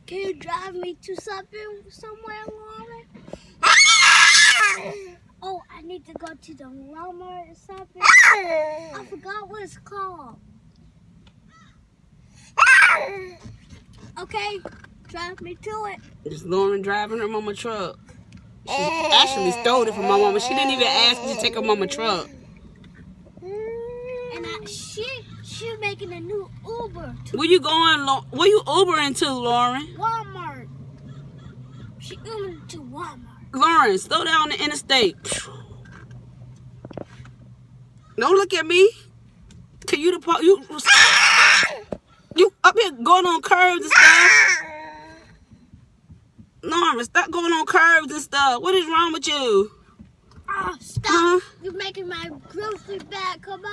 Can you drive me to somewhere, Lauryn? Oh, I need to go to the Walmart or something. I forgot what it's called. Okay, drive me to it. It's Lauryn driving her mama truck. She actually stole it from my mama. She didn't even ask me to take her mama truck. And she making a new Uber. Where you going? Where you Ubering to, Lauryn? Walmart. She Ubering to Walmart. Lauryn, slow down on the interstate. Don't look at me. Can you you up here going on curves and stuff? Lauryn, stop going on curves and stuff. What is wrong with you? Oh, stop. Huh? You're making my grocery bag come on.